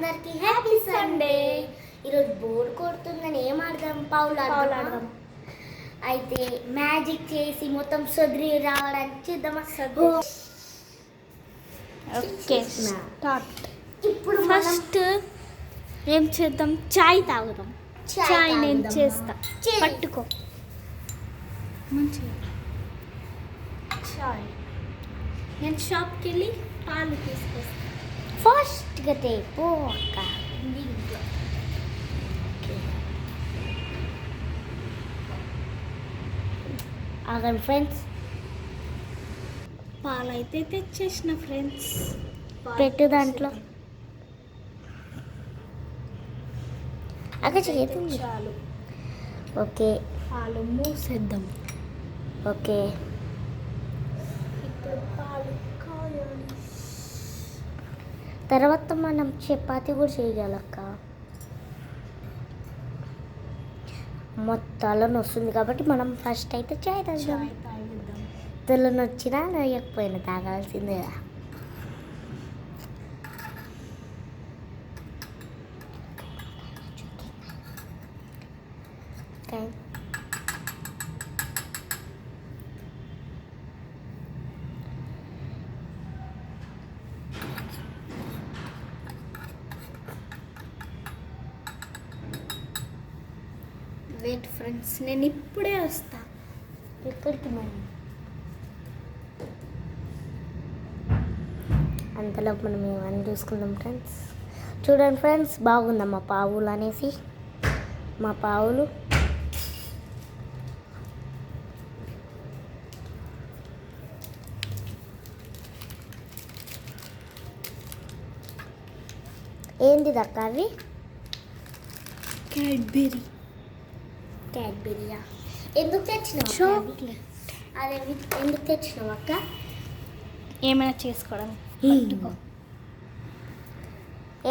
అందరికి happy Sunday. ఈరోజు bore కొడుతుందని ఏం ఆడదాం? పావులు ఆడదాం. అయితే మ్యాజిక్ చేసి మొత్తం సొదిరి రావడానికి చేద్దామా? Okay start. ఇప్పుడు ఫస్ట్ ఏం చేద్దాం? చాయ్ తాగుదాం. చాయ్ నేను చేస్తా, పట్టుకో మంచిగా. చాయ్ నేను షాప్కి వెళ్ళి పాలు తీసుకొస్తాను. ఫాస్ట్గా తేపో అక్క. ఆగండి ఫ్రెండ్స్, పాలు అయితే తెచ్చేసిన ఫ్రెండ్స్. పెట్టు దాంట్లో. అక్క చేతుంది. చాలు. ఓకే, పాలు మూసేద్దాం. ఓకే. ఇప్పుడు పాలు కాయాలి. తర్వాత మనం చపాతి కూడా చేయగలక్క. మొత్తాలను వస్తుంది కాబట్టి మనం ఫస్ట్ అయితే చాయ్ తాగుదాం. చాయ్ తాగిద్దాం. తెల్లని వచ్చినా నొయ్యకపోయినా తాగాల్సిందే. వెయిట్ ఫ్రెండ్స్, నేను ఇప్పుడే వస్తా. ఎక్కడికి మనం? అంతలో మనం ఏమని చూసుకుందాం ఫ్రెండ్స్. చూడండి ఫ్రెండ్స్, బాగుందా మా పావులు అనేసి. మా పావులు ఏంటిది అక్క? అవి క్యాడ్బెరీయా? ఎందుకు తెచ్చినావు? చాక్లెట్. అదే ఎందుకు తెచ్చినావు అక్క? ఏమైనా చేసుకోవడానికి.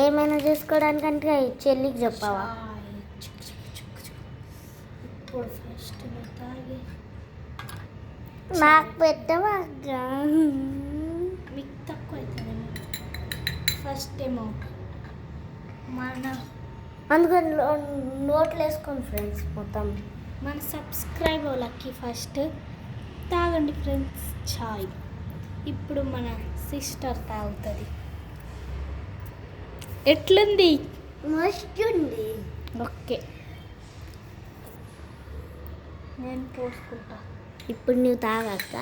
ఏమైనా చేసుకోవడానికంటే చెల్లికి చెప్పావా? ఇప్పుడు ఫస్ట్ తాగి నాకు పెట్టవా అక్క? మీకు తక్కువ అవుతుందేమో. ఫస్ట్ ఏమో మన అందుకని నోట్లు వేసుకోండి ఫ్రెండ్స్ మొత్తం. మన సబ్స్క్రైబ్ వాళ్ళకి ఫస్ట్ తాగండి ఫ్రెండ్స్ చాయ్. ఇప్పుడు మన సిస్టర్ తాగుతుంది. ఎట్లుంది? మస్తు ఉంది. ఓకే, నేను పోసుకుంటా. ఇప్పుడు నువ్వు తాగక్క.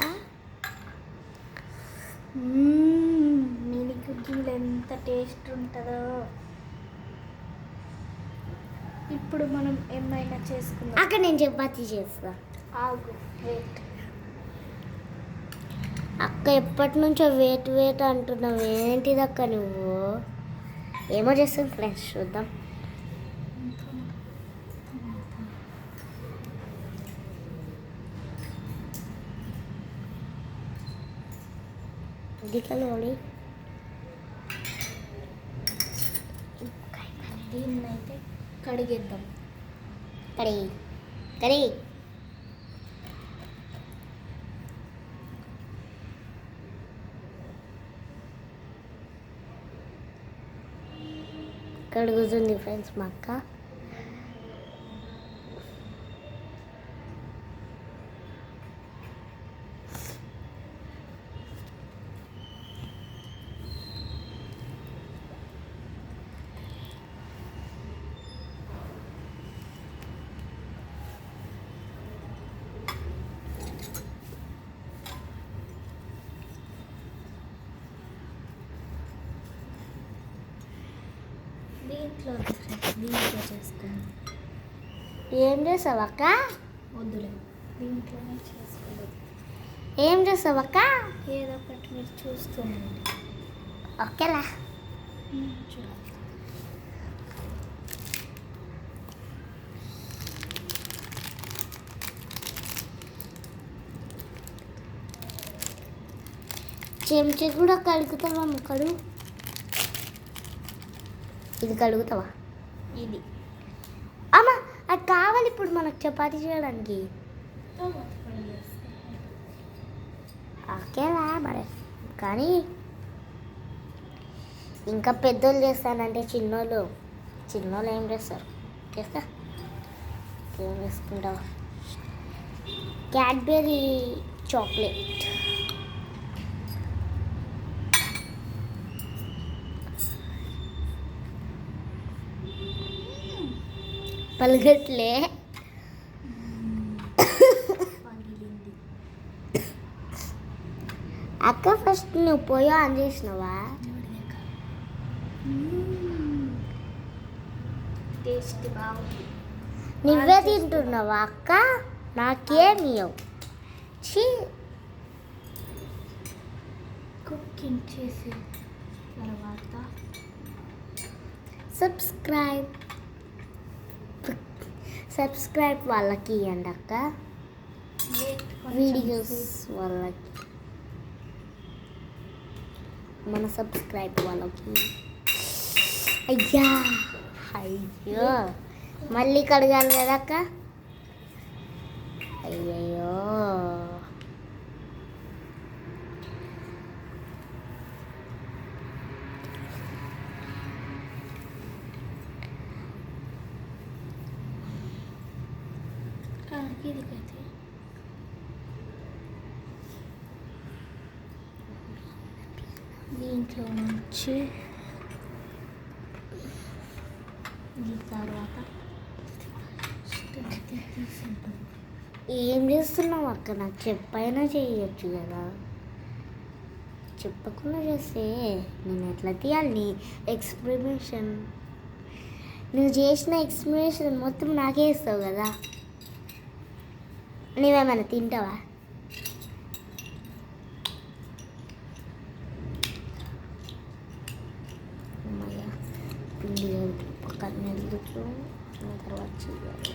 మినీ కుకీలు ఎంత టేస్ట్ ఉంటుందో. ఇప్పుడు మనం ఏమైనా చేసుకుందాం. అక్క నేను చపాతీ చేస్తా. ఆగు, వెయిట్. అక్క ఎప్పటి నుంచో వెయిట్ అంటున్నావు, ఏంటిది అక్క నువ్వు? ఏమో చేస్తాను ఫ్రెండ్స్, చూద్దాం. దిక్కలోడి దీన్నైతే కడిగేద్దాం. కడి కడుగుతుంది ఫ్రెండ్స్ మా అక్క. దీంట్లో చేసుకుందాం. ఏం చేసావు అక్క? వద్దులే, దీంట్లోనే చేసుకోలేదు. ఏం చేసావు అక్క? ఏదో ఒకటి మీరు చూస్తుండండి. ఓకేలా. చూడండి. చెంచా కూడా కడుగుతావా ముక్కడు? ఇది కడుగుతావా? ఇది అమ్మా అది కావాలి ఇప్పుడు మనకు చపాతీ చేయడానికి. ఓకేలా మరి. కానీ ఇంకా పెద్దోళ్ళు చేస్తానంటే చిన్నోళ్ళు ఏం చేస్తారు? చేస్తా ఏం చేసుకుంటావా? Cadbury chocolate. పలగట్లే. అక్క ఫస్ట్ నువ్వు పోయో ఆన్ చేసినావా? టేస్ట్ బాగుంది. నువ్వే తింటున్నావా అక్క? నాకేమి ఛీ. కుకింగ్ చేసిన తర్వాత సబ్స్క్రైబ్ వాళ్ళకి ఇవ్వండి అక్క, వీడియోస్ వాళ్ళకి, మన సబ్స్క్రైబ్ వాళ్ళకి. అయ్యో మళ్ళీ కడగాలి కదా అక్క? అయ్యయ్యో ఇదికైతే దీంట్లో నుంచి ఈ తర్వాత ఏం చేస్తున్నావు అక్క? నాకు చెప్పైనా చేయొచ్చు కదా. చెప్పకుండా చేస్తే నేను ఎట్లా తీయాలి? నీ ఎక్స్ప్రిమేషన్, నువ్వు చేసిన ఎక్స్ప్రిమేషన్ మొత్తం నాకే ఇస్తావు కదా. నువ్వేమైనా తింటావా? అమ్మయ్య పిండి పక్కన నెల్లుతూ తర్వాత చేయాలి.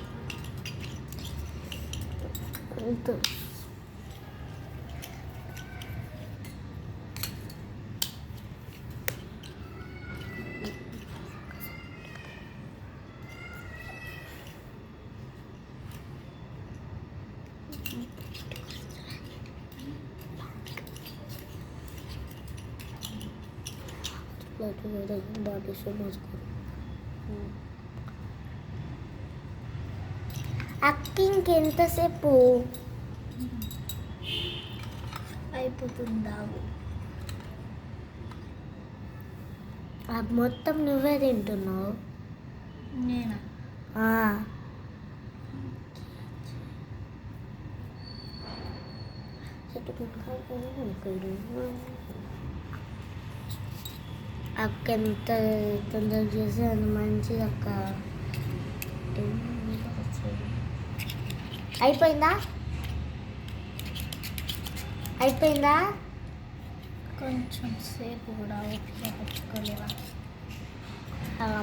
బాడీ అక్క ఇంకెంతసేపు అయిపోతుందా? అది మొత్తం నువ్వే తింటున్నావు. నేనా? అక్క ఎంత తొందరగా చేస్తే అంత మంచిది అక్క. అయిపోయిందా? కొంచెం సేపు కూడా ఓపిక పెట్టుకోలేవా?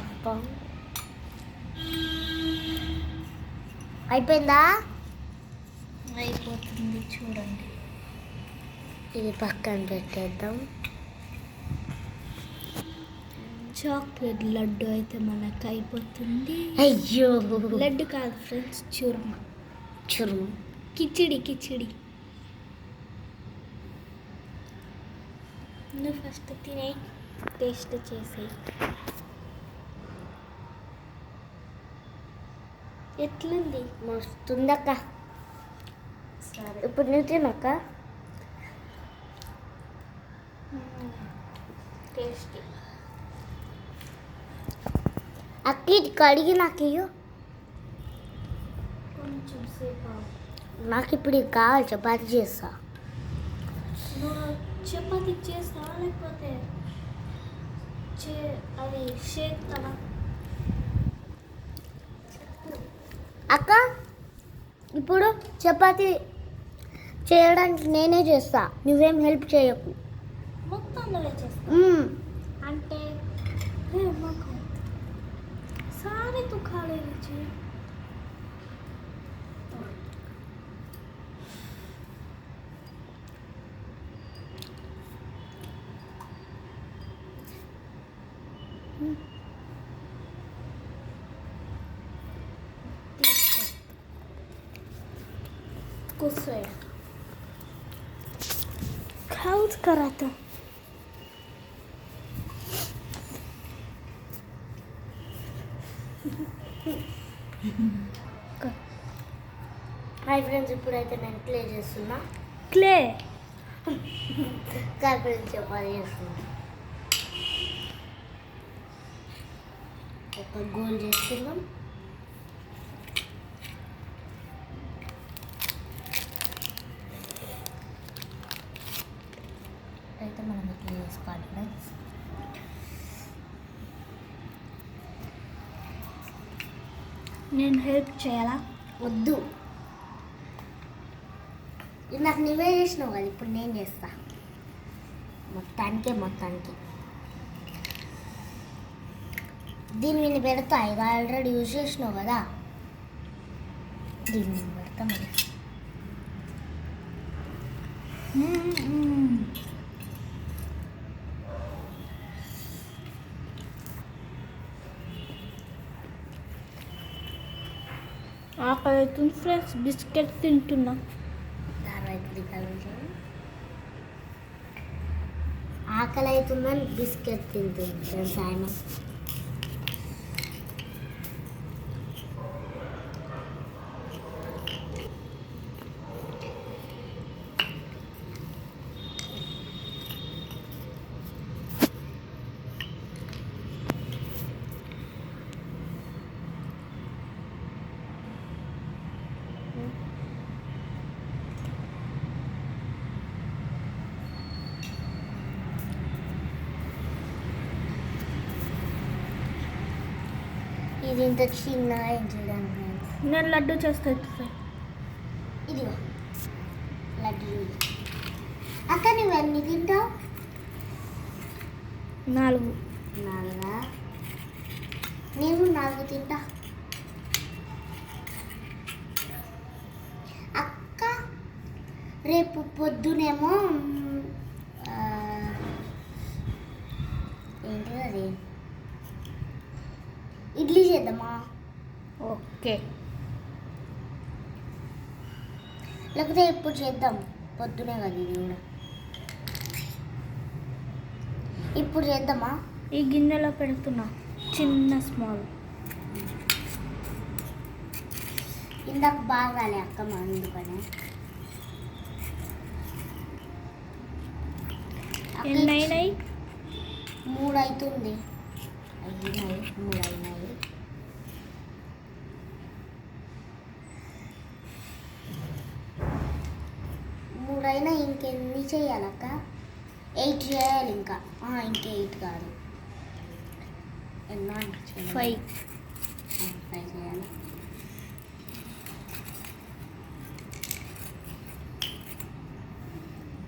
అప్ప అయిపోయిందా? అయిపోతుంది చూడండి. ఇది పక్కన పెట్టేద్దాం. చాక్లెట్ లడ్డు అయితే మనకు అయిపోతుంది. అయ్యో లడ్డు కాదు ఫ్రెండ్స్, చుర్మా. కిచిడి. నువ్వు ఫస్ట్ తినే టేస్ట్ చేసి ఎట్లుంది? మస్తుందక్క. సరే ఇప్పుడు నువ్వు తినక్క. టేస్ట్ అక్క ఇది కడిగి నాకు ఇయ్యు. కొంచెం సేపు నాకు ఇప్పుడు ఇది కావాలి, చపాతి చేస్తా. చపాతీ చేస్తావా లేకపోతే అది చేస్తావా? అక్క ఇప్పుడు చపాతి చేయడానికి నేనే చేస్తా, నువ్వేం హెల్ప్ చేయకు. మొత్తం నువ్వే చేస్తా అంటే మాకు सारे तो खा ले लीजिए. गुस्सा खाऊच करा तो హాయ్ ఫ్రెండ్స్, ఇప్పుడైతే నేను క్లే చేస్తున్నా. క్లే కార్పొరేట్ చపాతి చేస్తున్నా. ఒక గోల్ చేసుకుందాం. అయితే మనం ఇట్లా చేసుకోవాలి ఫ్రెండ్స్. నేను హెల్ప్ చేయాలా? వద్దు, నాకు నువ్వే చేసినావు కదా, ఇప్పుడు నేను చేస్తా. మొత్తానికి దీని మీద పెడతా. ఇక ఆల్రెడీ యూజ్ చేసినావు కదా, దీని మీద పెడతా. మరి ఆకలి అవుతుంది ఫ్రెండ్స్, బిస్కెట్ తింటున్నా. ఆకలి అవుతుందని బిస్కెట్ తింటుంది ఫ్రెండ్స్ ఆయన. ఇది ఇంత చిన్నగా ఏం చూడండి ఫ్రెండ్స్. నేను లడ్డు చేస్తా. ఇదిగో లడ్డు. అక్క నువ్వు ఎన్ని తింటావు? 4. నాలుగా? నేను 4 తింటా. అక్క రేపు పొద్దునేమో ఏంటి అది, ఇడ్లీ చేద్దామా? ఓకే. లేకపోతే ఎప్పుడు చేద్దాం? పొద్దునే కదా ఇది కూడా. ఇప్పుడు చేద్దామా? ఈ గిన్నెలో పెడుతున్నా, చిన్న స్మాల్. ఇందాక బాగాలే అక్క, అందుకనే. ఎన్నైనాయి? 3 అవుతుంది. 3 అయినాయి. అయినా ఇంకెన్ని చేయాలక్క? 8 చేయాలి ఇంకా. ఇంకా 8 కాదు, ఎన్నో 5 చేయాలి.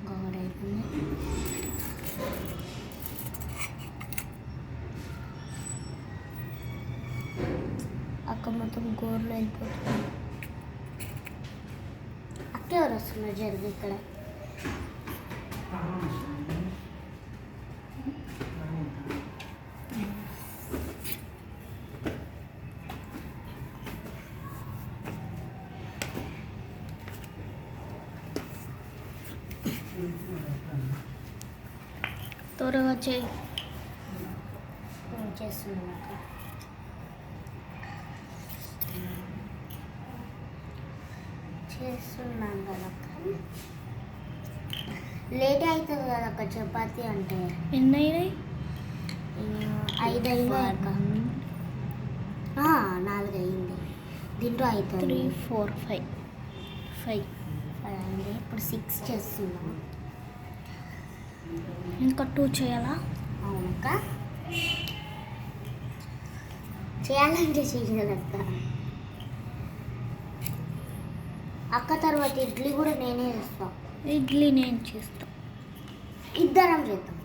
గోడ అయిపోయింది. అక్క మొత్తం గోర్లు అయిపోతుంది. అక్క ఎవరు వస్తున్నారు జరిగి ఇక్కడ? త్వరగా చేయి. చేస్తున్నాను అక్క. చేస్తున్నాను కదా అక్క. లేట్ అవుతుంది కదా అక్క చపాతి అంటే. ఎన్నైనాయి? 5 అయినాయి అక్క. 4 అయింది. దీంట్లో 5 3, 4, 5 అయింది. ఇప్పుడు 6 చేస్తున్నాం. ఇంకా 2 చేయాలా? అవునక్క, చేయాలంటే చేయలేదక్క. అక్క తర్వాత ఇడ్లీ కూడా నేనే చేస్తా. ఇడ్లీ నేను చేస్తా. ఇద్దరం చేద్దాం.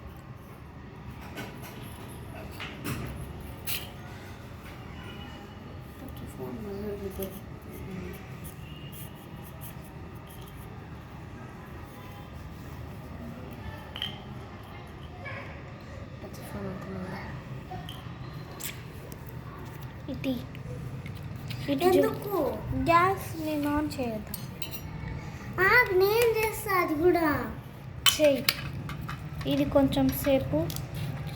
ఇది ఎందుకు? గ్యాస్ నేను ఆన్ చేయొద్దు. నేను చేస్తా అది కూడా. చెయ్యి. ఇది కొంచెం సేపు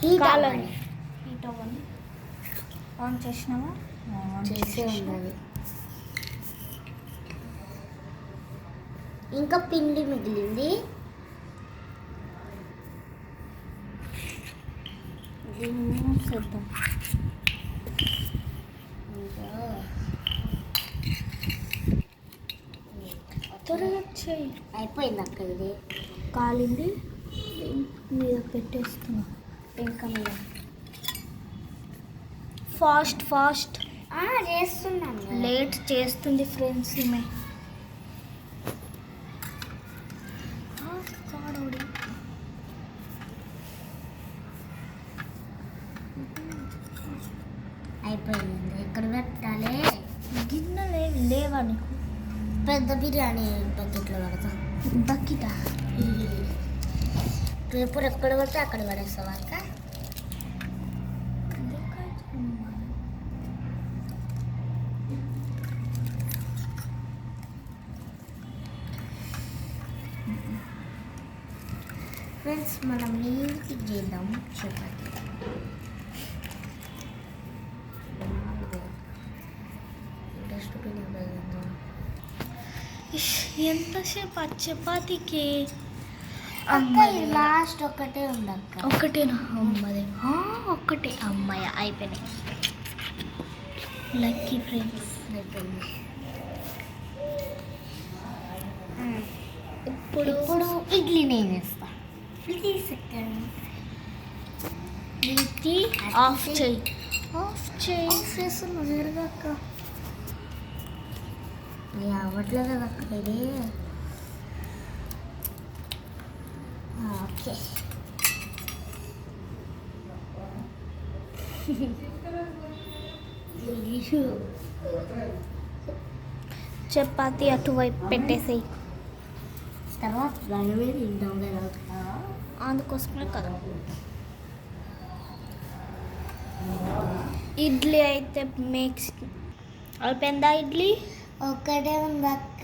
హీట్ కాలని. అవ్వాలి. హీట్ అవ్వని. ఆన్ చేసినావా? చేసే ఉండాలి. ఇంకా పిండి మిగిలింది. దీన్ని చేద్దాం. త్వరగా చేయి. అయిపోయింది అక్క. ఇది కాలింది, మీద పెట్టేస్తున్నా. పెంక మీద ఫాస్ట్ ఫాస్ట్ చేస్తున్నాను. లేట్ చేస్తుంది ఫ్రెండ్స్. ఈమె కాడోడి అయిపోయింది. ఎక్కడ పెట్టాలి? గిన్నెలే లేవా నీకు? పెద్ద బిర్యానీ బకెట్లో పడతా. బకెటా? పేపర్ ఎక్కడ పడితే అక్కడ పడేస్తావా అక్క? ఫ్రెండ్స్, మనం నీట్గా చేద్దాం చపాతీ. ఎంతసేపు ఆ చపాతీకి? లాస్ట్ ఒక్కటే ఉంది అక్క. ఒక్కటేనా? అమ్మదే ఒక్కటే. అమ్మాయి అయిపోయినాయి. Lucky friends. అయిపోయింది. ఇప్పుడు ఇడ్లీ నేను వేస్తా. ప్లీజ్ ఇది ఆఫ్ చేయి. ఆఫ్ చేయి. చేస్తున్నా జరగా అక్క. అవ్వట్లేదు కదా అక్క ఇది. ఓకే. చపాతీ అటువైపు పెట్టేసేయి. తర్వాత దాని మీద తింటాం కదా. అందుకోసమే కదా. ఇడ్లీ అయితే మిక్స్ అయిపోయిందా? ఇడ్లీ ఒక్కటే ఉంది అక్క.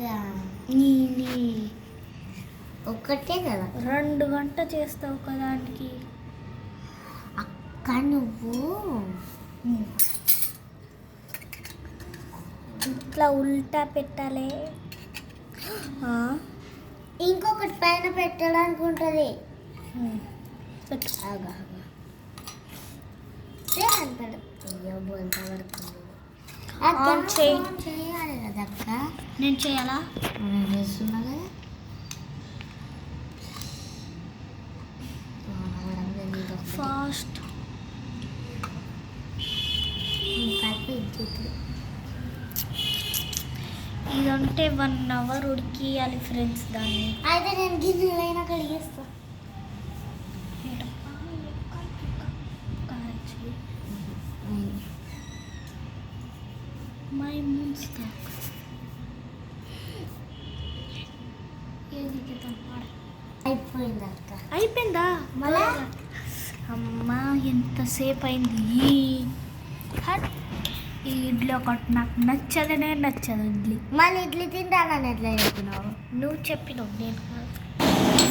ఒక్కటే కదా. 2 గంటలు చేస్తావు కదా దానికి. అక్క నువ్వు ఇట్లా ఉల్టా పెట్టాలి. ఇంకొకటి పైన పెట్టడానికి ఉంటుంది. చేయాలి కదా అక్క. నేను చేయాలా? మనం చేస్తున్నా కదా. ఫాస్ట్. ఇదంటే 1 అవర్ ఉడికియాలి ఫ్రెండ్స్ దాన్ని. అయితే నేను గిన్నెలైనా కడిగేస్తా. అయిపోయింది అక్క. అయిపోయిందా? మళ్ళా అమ్మా ఎంతసేపు అయింది. ఈ ఇడ్లీ ఒకటి నాకు నచ్చదనే నచ్చదు. ఇడ్లీ మళ్ళీ ఇడ్లీ తింటానని ఎట్లా చెప్తున్నావు? నువ్వు చెప్పినావు, నేను కాదు.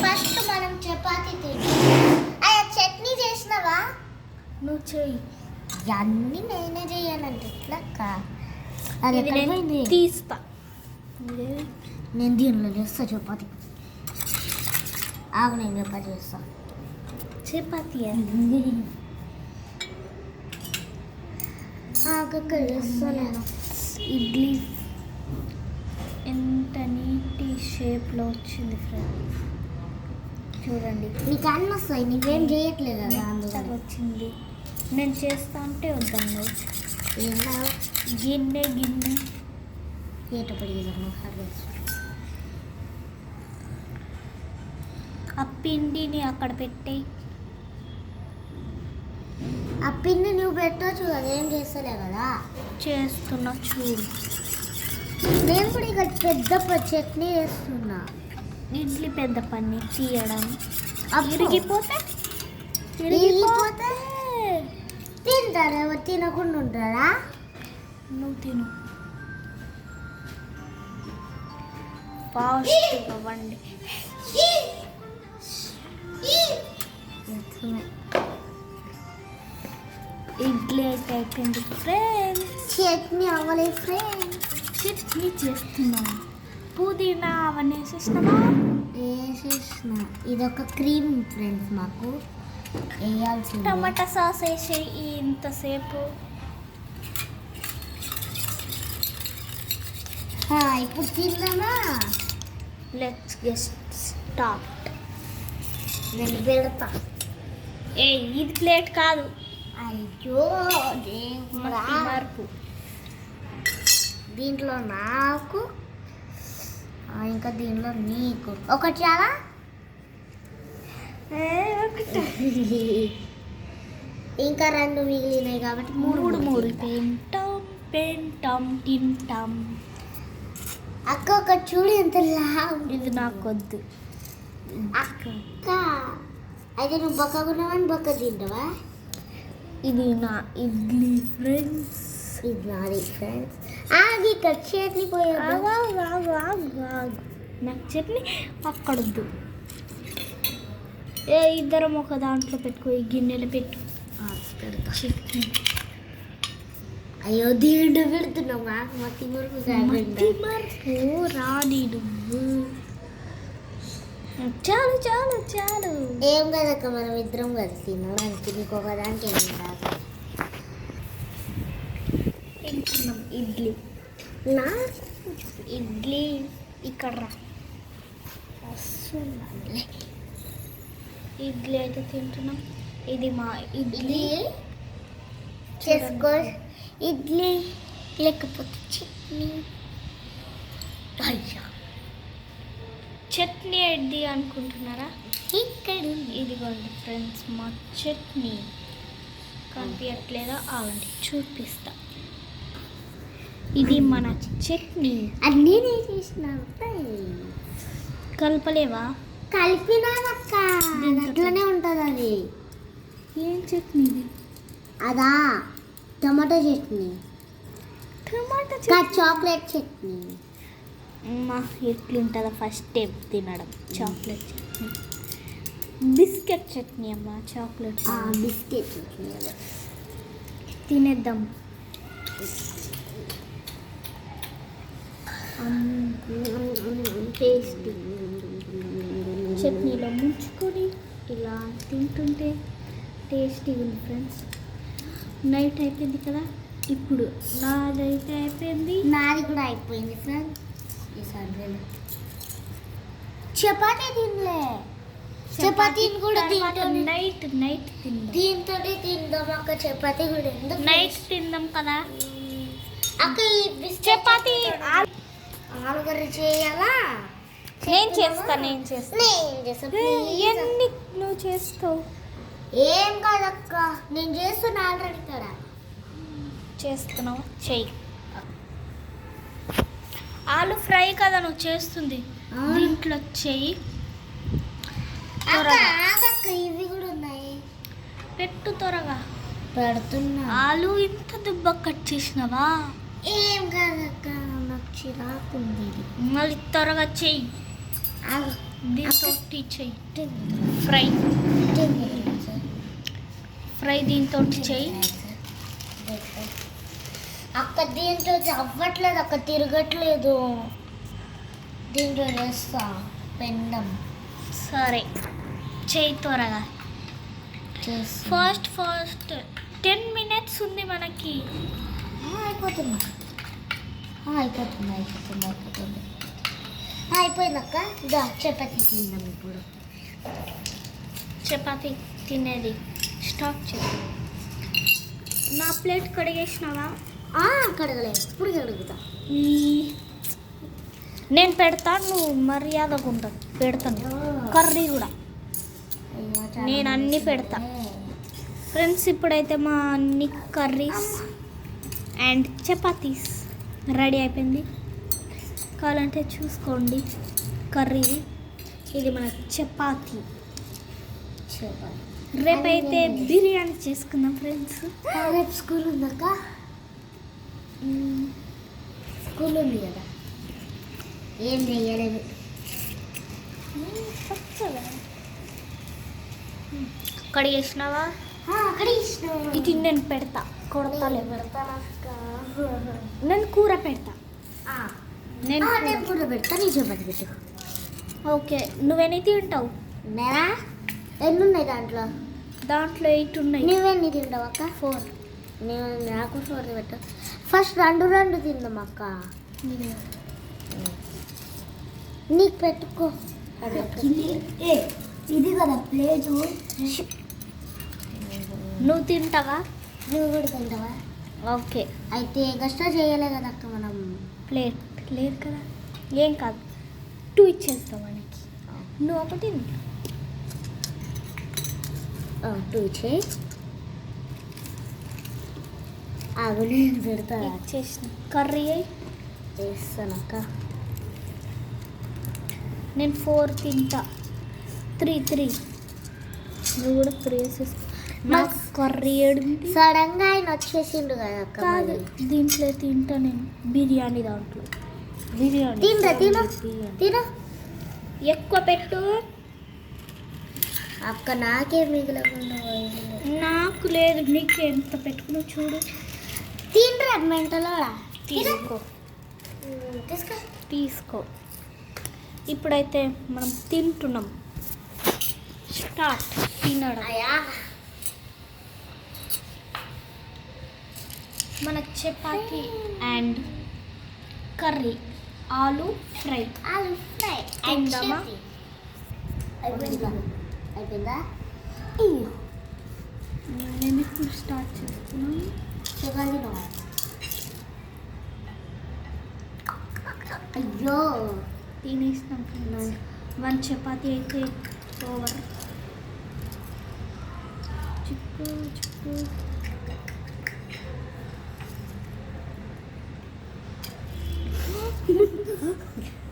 ఫస్ట్ మనం చపాతీ తింటాం. చట్నీ చేసినావా? నువ్వు చెయ్యి. అన్నీ నేనే చెయ్యాలంటే ఎట్లక్క? అది ఇది ఎక్కడ నేను పోయింది? తీస్తా. నేను దీనిలో చేస్తా చపాతీ. ఆగు, నేను చపాతీ చేస్తా. చపాతీ ఆగక్కడ చేస్తా నేను. ఇడ్లీ ఎంత నీటి షేప్లో వచ్చింది ఫ్రెండ్స్, చూడండి. నీకు అన్నీ వస్తాయి, నీకేం చేయట్లేదు కదా. మెత్తగా వచ్చింది. నేను చేస్తా అంటే వద్దన్నా. ఏమన్నా గిన్నె ఏట పడిగేదాము. ఆ పిండిని అక్కడ పెట్టేయి. ఆ పిండి నువ్వు పెట్టవచ్చు కదా, ఏం చేస్తలే కదా. చేస్తున్నా చూడు. నేను కూడా ఇక్కడ పెద్ద చట్నీ వేస్తున్నా. ఇడ్లీ పెద్ద పని తీయడం. అబ్బో. ఇరిగిపోతే తింటారా? ఎవరు తినకుండా ఉంటారా? నువ్వు తిను. ఫాస్ట్గా వండి. ఇడ్లీ అయితే అయిపోయింది ఫ్రెండ్స్. చట్నీ అవ్వలేదు ఫ్రెండ్స్. చట్నీ చేస్తున్నాం. పుదీనా అవన్నీ వేసేసినామా? వేసేసిన. ఇదొక క్రీమ్ ఫ్రెండ్స్, మాకు వేయాల్సింది. టమాటా సాస్ వేసి ఇంతసేపు. ఇప్పుడు తిందామా? Let's get start. నేను పెడతా. ఇది ప్లేట్ కాదు. అయ్యో దేవుడా. మార్పు. దీంట్లో నాకు, ఇంకా దీంట్లో నీకు ఒకటి చాలా. ఇంకా 2 మిగిలినాయి కాబట్టి మూడు. పెంటాం తింటాం. అక్క ఒకటి చూడు ఎంత లావు. ఇది నాకొద్దు. అక్క అయితే నువ్వు బొక్కకున్నావని బొక్క తింటావా? ఇది నా ఇడ్లీ ఫ్రెండ్స్. ఇది నాది ఫ్రెండ్స్. అది ఇక్కడ చట్నీ పోయాడు. నాకు చట్నీ అక్కడొద్దు. ఇద్దరం ఒక దాంట్లో పెట్టుకో. ఈ గిన్నెలో పెట్టు. చట్నీ. అయ్యో దీంట్లో పెడుతున్నావా? మతి మర్పు రాని నువ్వు. చాలు చాలు చాలు. ఏం కదక్క, మనం ఇద్దరం కలిసి తినడానికి. నీకు ఒకదానికి ఏం రాదు. తింటున్నాం ఇడ్లీ. నా ఇడ్లీ ఇక్కడ రా. ఇడ్లీ అయితే తింటున్నాం. ఇది మా ఇడ్లీ. చేసుకో. ఇడ్లీ లేకపోతే చట్నీ. అయ్యా చట్నీ ఏంటి అనుకుంటున్నారా? ఇక్కడ ఇదిగోండి ఫ్రెండ్స్ మా చట్నీ. కనిపించట్లేదా? ఆగండి చూపిస్తా. ఇది మన చట్నీ. అన్నీ నేను చేసిన. కలపలేవా? కలిపినానక్క. అట్లనే ఉంటుంది అది. ఏం చట్నీ ఇది? అదా టమాటో చట్నీ. టమాటా చాక్లెట్ చట్నీ. మా ఎట్లుంటుందో ఫస్ట్ టైం తినడం. చాక్లెట్ చట్నీ. బిస్కెట్ చట్నీ అమ్మ. చాక్లెట్ బిస్కెట్ చట్నీ తినేద్దాం. టేస్టీ. చట్నీలో ముంచుకొని ఇలా తింటుంటే టేస్టీగా ఉంది ఫ్రెండ్స్. నైట్ అయిపోయింది కదా, ఇప్పుడు నాదైతే అయిపోయింది. నాది కూడా అయిపోయింది ఫ్రెండ్స్. ఈసారి చపాతీ తినలే. చపాతీని కూడా నైట్ తిందాం. దీంతో తిందాం అక్క. చపాతీ కూడా ఎందుకు నైట్ తిందాం కదా అక్క. ఈ చపాతీ ఆలుగడ్డ చేయాలా? నేను చేస్తాను. ఎన్ని నువ్వు చేస్తావు? ఏం కాదక్క, నేను చేస్తున్నా ఆల్రెడీ కదా. చేస్తున్నావు చెయ్యి. ఆలు ఫ్రై కదా నువ్వు చేస్తుంది. దీంట్లో చెయ్యి. అక్క ఇవి కూడా ఉన్నాయి. పెట్టు త్వరగా. పెడుతున్నా. ఆలు ఇంత దుబ్బ కట్ చేసినావా? ఏం కాదక్క, నాకు చిరాకుంది. మళ్ళీ త్వరగా చెయ్యి. దీంతో చెయ్యి. ఫ్రై దీంతో చెయ్యి. అక్క దీంట్లో అవ్వట్లేదు అక్క, తిరగట్లేదు. దీంట్లో చేస్తా పెండం. సరే చెయ్యి త్వరగా. ఫాస్ట్ 10 minutes ఉంది మనకి. అయిపోతుంది. అయిపోయింది అక్క. ఇదా చపాతీ తిందాం ఇప్పుడు. చపాతీ తినేది స్టార్ట్ చేద్దాం. నా ప్లేట్ కడిగేసినావా? కడగలేదు, ఇప్పుడు కడుగుతా. నేను పెడతాను, నువ్వు మర్యాదగా ఉంటుంది. పెడతాను కర్రీ కూడా. నేను అన్నీ పెడతా ఫ్రెండ్స్. ఇప్పుడైతే మా అన్ని కర్రీస్ అండ్ చపాతీస్ రెడీ అయిపోయింది. కావాలంటే చూసుకోండి కర్రీ. ఇది మన చపాతీ. రేపైతే బిర్యానీ చేసుకుందాం ఫ్రెండ్స్. రేపు స్కూల్ ఉందక్క. స్కూల్ ఉంది కదా, ఏం చెయ్యలేదు. కడిగేసినావా? ఇటు నేను పెడతా కొడతాలే నేను కూర పెడతా నేను కూర పెడతా నీ చపాతి పెట్టు. ఓకే నువ్వెన్ని తింటావు? నేనా ఎన్ని ఉన్నాయి దాంట్లో? దాంట్లో 8 ఉన్నాయి. నువ్వెన్ని తింటావు అక్క? 4. నాకు 4 పెట్టు. ఫస్ట్ 2 తిందాం అక్క. నీకు పెట్టుకో. ఇది కదా ప్లేటు. నువ్వు తింటావా? నువ్వు కూడా తింటావా? ఓకే అయితే ఎక్స్ట్రా చేయలే కదా అక్క మనం. ప్లేట్ లేదు కదా, ఏం కాదు 2 ఇచ్చేస్తావు మనకి. నువ్వు ఒకటి 2 చేయి. అవి నేను పెడతా. ఇచ్చేసిన కర్రీ వేస్తాను అక్క. నేను 4 తింటా. 3 నువ్వు కూడా 3 వేసేస్తా. నాకు కర్రీ ఏడుంది. సడన్గా ఆయన వచ్చేసిండు కదా అక్క. కాదు దీంట్లో తింటా నేను. బిర్యానీ దాంట్లో బిర్యానీ తిను. ఎక్కువ పెట్టు అక్క. నాకే మిగిలకుండా పోయింది. నాకు లేదు, నీకు ఎంత పెట్టుకున్నా చూడు. తినరా మెంటలో. తీసుకో. ఇప్పుడైతే మనం తింటున్నాం. స్టార్ట్ తినడం. మన చపాతి అండ్ కర్రీ ఆలు ఫ్రై. తిందామా? అయిపోయిందా? నేను ఇప్పుడు స్టార్ట్ చేస్తున్నాను. అయ్యో తినేసినాం ఫ్రెండ్స్. 1 చపాతి అయితే ఓవర్. చిక్కు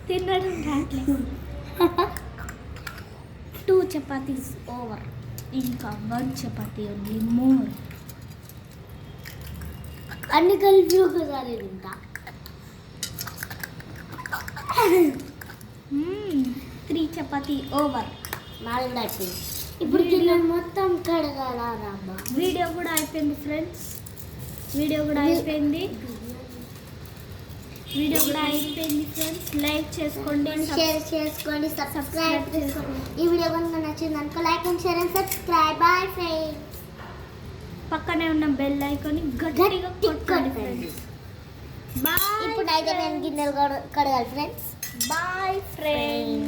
తినడం రావట్లేదు. 2 చపాతీస్ ఓవర్. ఇంకా 1 చపాతీ ఓన్లీ మోర్. అన్ని కలిపి ఒకసారి తింటా. 3 చపాతీ ఓవర్. 4 అయిపోయింది. ఇప్పుడు గిన్నె మొత్తం కడగాలా? వీడియో కూడా అయిపోయింది ఫ్రెండ్స్. వీడియో కూడా అయిపోయింది ఫ్రెండ్స్. లైక్ చేసుకోండి, షేర్ చేసుకోండి, సబ్స్క్రైబ్ చేసుకోండి. ఈ వీడియో కనుక నచ్చింది అనుకో like and share and subscribe. Bye friends. పక్కనే ఉన్న బెల్ ఐకాన్ గట్టిగా కొట్టండి ఫ్రెండ్స్. బాయ్. ఇప్పుడైతే నేను గిన్నెలు కడగాలి ఫ్రెండ్స్. Bye friends.